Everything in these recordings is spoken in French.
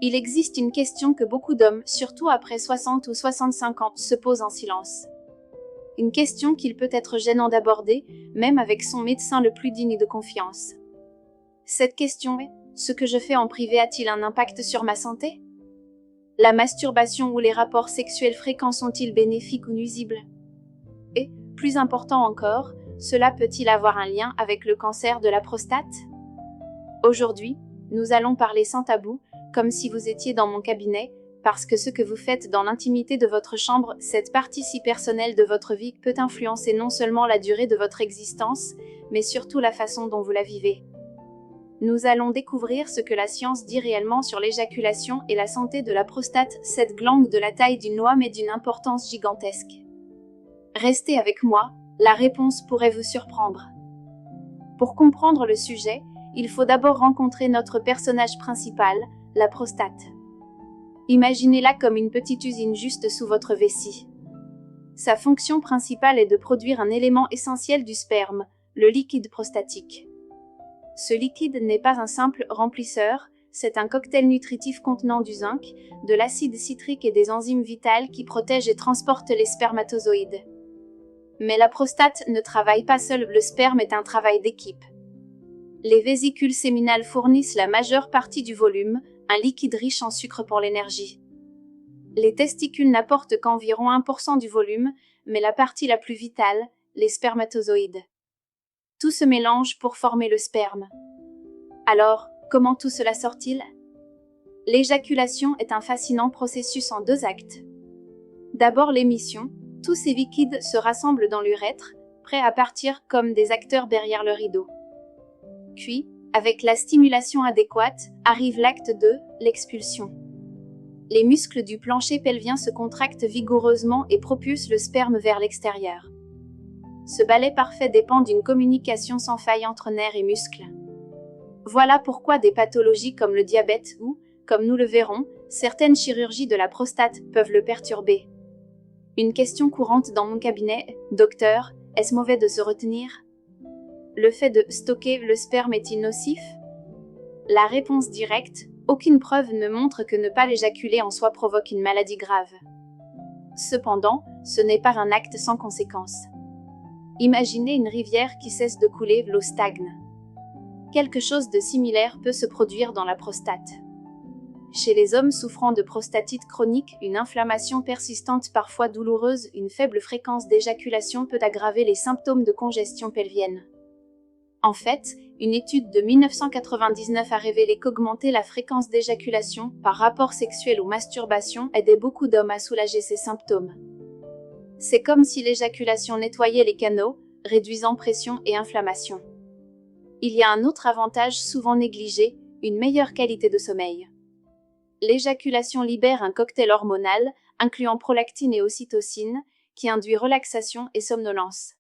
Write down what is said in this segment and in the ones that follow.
Il existe une question que beaucoup d'hommes, surtout après 60 ou 65 ans, se posent en silence. Une question qu'il peut être gênant d'aborder, même avec son médecin le plus digne de confiance. Cette question est, ce que je fais en privé a-t-il un impact sur ma santé? La masturbation ou les rapports sexuels fréquents sont-ils bénéfiques ou nuisibles? Et, plus important encore, cela peut-il avoir un lien avec le cancer de la prostate? Aujourd'hui, nous allons parler sans tabou, comme si vous étiez dans mon cabinet, parce que ce que vous faites dans l'intimité de votre chambre, cette partie si personnelle de votre vie, peut influencer non seulement la durée de votre existence, mais surtout la façon dont vous la vivez. Nous allons découvrir ce que la science dit réellement sur l'éjaculation et la santé de la prostate, cette glande de la taille d'une noix mais d'une importance gigantesque. Restez avec moi, la réponse pourrait vous surprendre. Pour comprendre le sujet, il faut d'abord rencontrer notre personnage principal, la prostate. Imaginez-la comme une petite usine juste sous votre vessie. Sa fonction principale est de produire un élément essentiel du sperme, le liquide prostatique. Ce liquide n'est pas un simple remplisseur, c'est un cocktail nutritif contenant du zinc, de l'acide citrique et des enzymes vitales qui protègent et transportent les spermatozoïdes. Mais la prostate ne travaille pas seule, le sperme est un travail d'équipe. Les vésicules séminales fournissent la majeure partie du volume, un liquide riche en sucre pour l'énergie. Les testicules n'apportent qu'environ 1% du volume, mais la partie la plus vitale, les spermatozoïdes. Tout se mélange pour former le sperme. Alors, comment tout cela sort-il? L'éjaculation est un fascinant processus en 2 actes. D'abord l'émission, tous ces liquides se rassemblent dans l'urètre, prêts à partir comme des acteurs derrière le rideau. Puis, avec la stimulation adéquate, arrive l'acte 2, l'expulsion. Les muscles du plancher pelvien se contractent vigoureusement et propulsent le sperme vers l'extérieur. Ce balai parfait dépend d'une communication sans faille entre nerfs et muscles. Voilà pourquoi des pathologies comme le diabète ou, comme nous le verrons, certaines chirurgies de la prostate peuvent le perturber. Une question courante dans mon cabinet, docteur, est-ce mauvais de se retenir? Le fait de stocker le sperme est-il nocif? La réponse directe, aucune preuve ne montre que ne pas l'éjaculer en soi provoque une maladie grave. Cependant, ce n'est pas un acte sans conséquence. Imaginez une rivière qui cesse de couler, l'eau stagne. Quelque chose de similaire peut se produire dans la prostate. Chez les hommes souffrant de prostatite chronique, une inflammation persistante parfois douloureuse, une faible fréquence d'éjaculation peut aggraver les symptômes de congestion pelvienne. En fait, une étude de 1999 a révélé qu'augmenter la fréquence d'éjaculation par rapport sexuel ou masturbation aidait beaucoup d'hommes à soulager ces symptômes. C'est comme si l'éjaculation nettoyait les canaux, réduisant pression et inflammation. Il y a un autre avantage souvent négligé, une meilleure qualité de sommeil. L'éjaculation libère un cocktail hormonal, incluant prolactine et ocytocine, qui induit relaxation et somnolence.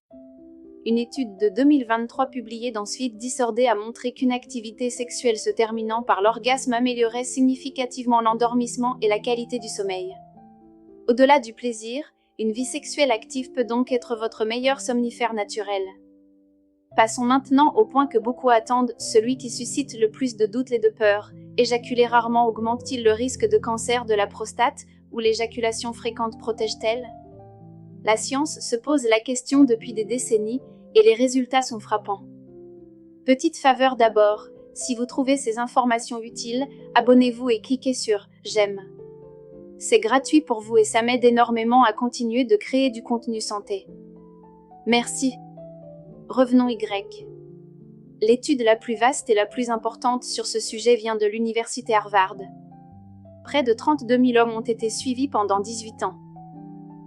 Une étude de 2023 publiée dans Sleep Disorder a montré qu'une activité sexuelle se terminant par l'orgasme améliorait significativement l'endormissement et la qualité du sommeil. Au-delà du plaisir, une vie sexuelle active peut donc être votre meilleur somnifère naturel. Passons maintenant au point que beaucoup attendent, celui qui suscite le plus de doutes et de peurs. Éjaculer rarement augmente-t-il le risque de cancer de la prostate, ou l'éjaculation fréquente protège-t-elle? La science se pose la question depuis des décennies, et les résultats sont frappants. Petite faveur d'abord, si vous trouvez ces informations utiles, abonnez-vous et cliquez sur « J'aime ». C'est gratuit pour vous et ça m'aide énormément à continuer de créer du contenu santé. Merci. Revenons Y. L'étude la plus vaste et la plus importante sur ce sujet vient de l'université Harvard. Près de 32 000 hommes ont été suivis pendant 18 ans.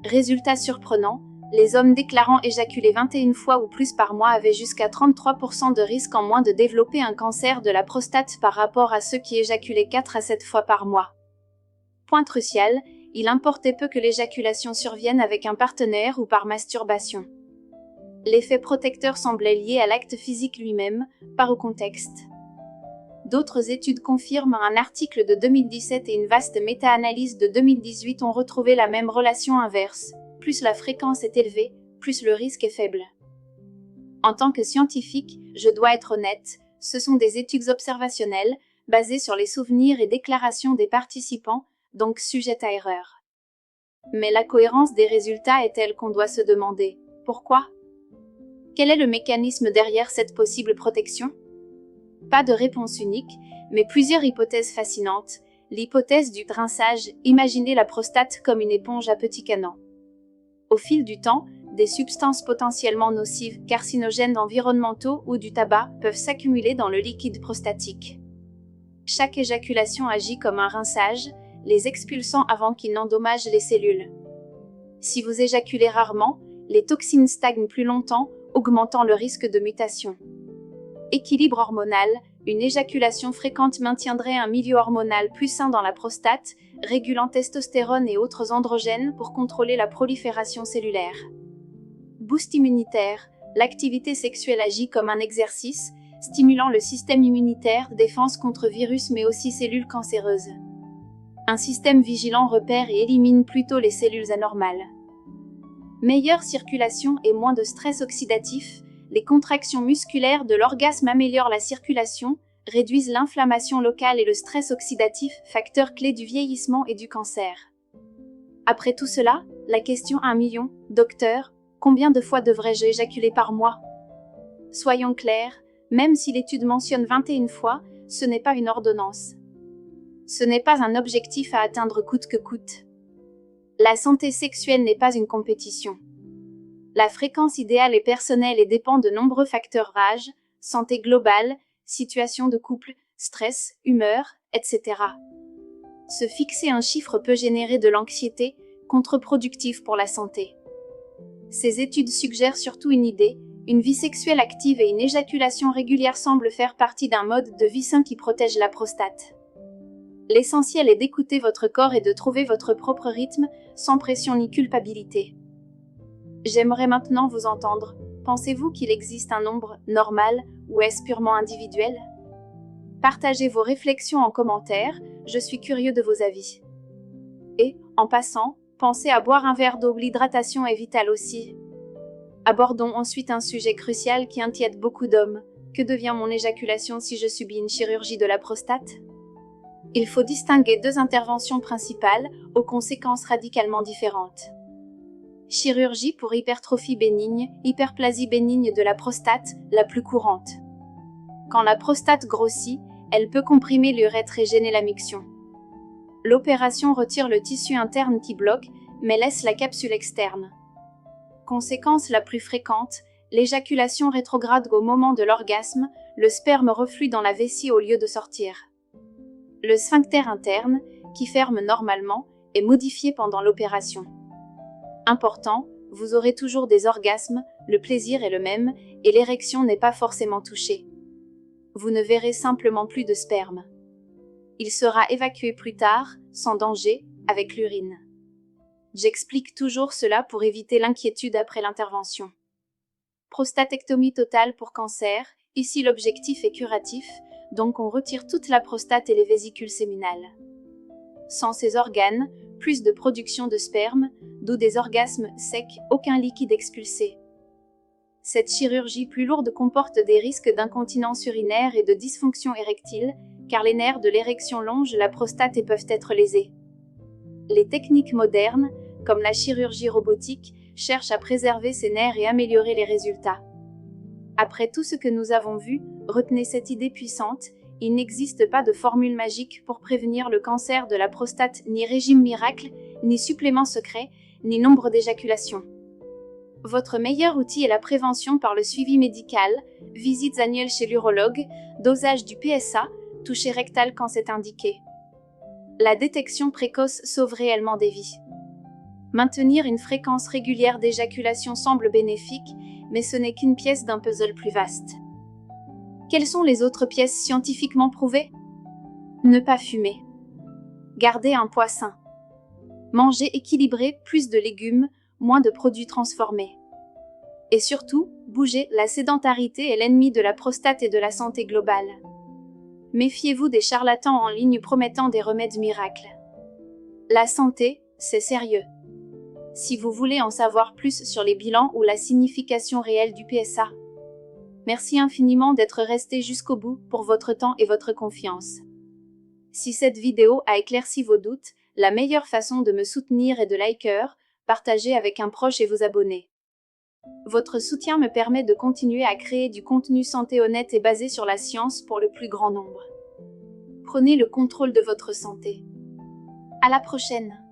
Résultat surprenant, les hommes déclarant éjaculer 21 fois ou plus par mois avaient jusqu'à 33% de risque en moins de développer un cancer de la prostate par rapport à ceux qui éjaculaient 4 à 7 fois par mois. Point crucial, il importait peu que l'éjaculation survienne avec un partenaire ou par masturbation. L'effet protecteur semblait lié à l'acte physique lui-même, pas au contexte. D'autres études confirment un article de 2017 et une vaste méta-analyse de 2018 ont retrouvé la même relation inverse. Plus la fréquence est élevée, plus le risque est faible. En tant que scientifique, je dois être honnête, ce sont des études observationnelles, basée sur les souvenirs et déclarations des participants, donc sujette à erreur. Mais la cohérence des résultats est telle qu'on doit se demander « Pourquoi ? Quel est le mécanisme derrière cette possible protection ? » Pas de réponse unique, mais plusieurs hypothèses fascinantes. L'hypothèse du rinçage, imaginez la prostate comme une éponge à petits canons. Au fil du temps, des substances potentiellement nocives, carcinogènes environnementaux ou du tabac peuvent s'accumuler dans le liquide prostatique. Chaque éjaculation agit comme un rinçage, les expulsant avant qu'ils n'endommagent les cellules. Si vous éjaculez rarement, les toxines stagnent plus longtemps, augmentant le risque de mutation. Équilibre hormonal, une éjaculation fréquente maintiendrait un milieu hormonal plus sain dans la prostate, régulant testostérone et autres androgènes pour contrôler la prolifération cellulaire. Boost immunitaire, l'activité sexuelle agit comme un exercice, stimulant le système immunitaire, défense contre virus mais aussi cellules cancéreuses. Un système vigilant repère et élimine plutôt les cellules anormales. Meilleure circulation et moins de stress oxydatif, les contractions musculaires de l'orgasme améliorent la circulation, réduisent l'inflammation locale et le stress oxydatif, facteur clé du vieillissement et du cancer. Après tout cela, la question 1 million, docteur, combien de fois devrais-je éjaculer par mois ? Soyons clairs, même si l'étude mentionne 21 fois, ce n'est pas une ordonnance. Ce n'est pas un objectif à atteindre coûte que coûte. La santé sexuelle n'est pas une compétition. La fréquence idéale est personnelle et dépend de nombreux facteurs âge, santé globale, situation de couple, stress, humeur, etc. Se fixer un chiffre peut générer de l'anxiété, contre-productif pour la santé. Ces études suggèrent surtout une idée, une vie sexuelle active et une éjaculation régulière semblent faire partie d'un mode de vie sain qui protège la prostate. L'essentiel est d'écouter votre corps et de trouver votre propre rythme, sans pression ni culpabilité. J'aimerais maintenant vous entendre. Pensez-vous qu'il existe un nombre normal ou est-ce purement individuel ? Partagez vos réflexions en commentaire, je suis curieux de vos avis. Et, en passant, pensez à boire un verre d'eau, l'hydratation est vitale aussi. Abordons ensuite un sujet crucial qui inquiète beaucoup d'hommes. Que devient mon éjaculation si je subis une chirurgie de la prostate ? Il faut distinguer deux interventions principales, aux conséquences radicalement différentes. Chirurgie pour hypertrophie bénigne, hyperplasie bénigne de la prostate, la plus courante. Quand la prostate grossit, elle peut comprimer l'urètre et gêner la miction. L'opération retire le tissu interne qui bloque, mais laisse la capsule externe. Conséquence la plus fréquente, l'éjaculation rétrograde au moment de l'orgasme, le sperme reflue dans la vessie au lieu de sortir. Le sphincter interne, qui ferme normalement, est modifié pendant l'opération. Important, vous aurez toujours des orgasmes, le plaisir est le même, et l'érection n'est pas forcément touchée. Vous ne verrez simplement plus de sperme. Il sera évacué plus tard, sans danger, avec l'urine. J'explique toujours cela pour éviter l'inquiétude après l'intervention. Prostatectomie totale pour cancer, ici l'objectif est curatif, donc on retire toute la prostate et les vésicules séminales. Sans ces organes, plus de production de sperme, d'où des orgasmes secs, aucun liquide expulsé. Cette chirurgie plus lourde comporte des risques d'incontinence urinaire et de dysfonction érectile, car les nerfs de l'érection longent la prostate et peuvent être lésés. Les techniques modernes, comme la chirurgie robotique, cherchent à préserver ces nerfs et améliorer les résultats. Après tout ce que nous avons vu, retenez cette idée puissante, il n'existe pas de formule magique pour prévenir le cancer de la prostate, ni régime miracle, ni supplément secret, ni nombre d'éjaculations. Votre meilleur outil est la prévention par le suivi médical, visites annuelles chez l'urologue, dosage du PSA, toucher rectal quand c'est indiqué. La détection précoce sauve réellement des vies. Maintenir une fréquence régulière d'éjaculation semble bénéfique, mais ce n'est qu'une pièce d'un puzzle plus vaste. Quelles sont les autres pièces scientifiquement prouvées ? Ne pas fumer. Garder un poids sain. Manger équilibré, plus de légumes, moins de produits transformés. Et surtout, bouger, la sédentarité est l'ennemi de la prostate et de la santé globale. Méfiez-vous des charlatans en ligne promettant des remèdes miracles. La santé, c'est sérieux. Si vous voulez en savoir plus sur les bilans ou la signification réelle du PSA, merci infiniment d'être resté jusqu'au bout pour votre temps et votre confiance. Si cette vidéo a éclairci vos doutes, la meilleure façon de me soutenir est de liker, partager avec un proche et vous abonner. Votre soutien me permet de continuer à créer du contenu santé honnête et basé sur la science pour le plus grand nombre. Prenez le contrôle de votre santé. À la prochaine!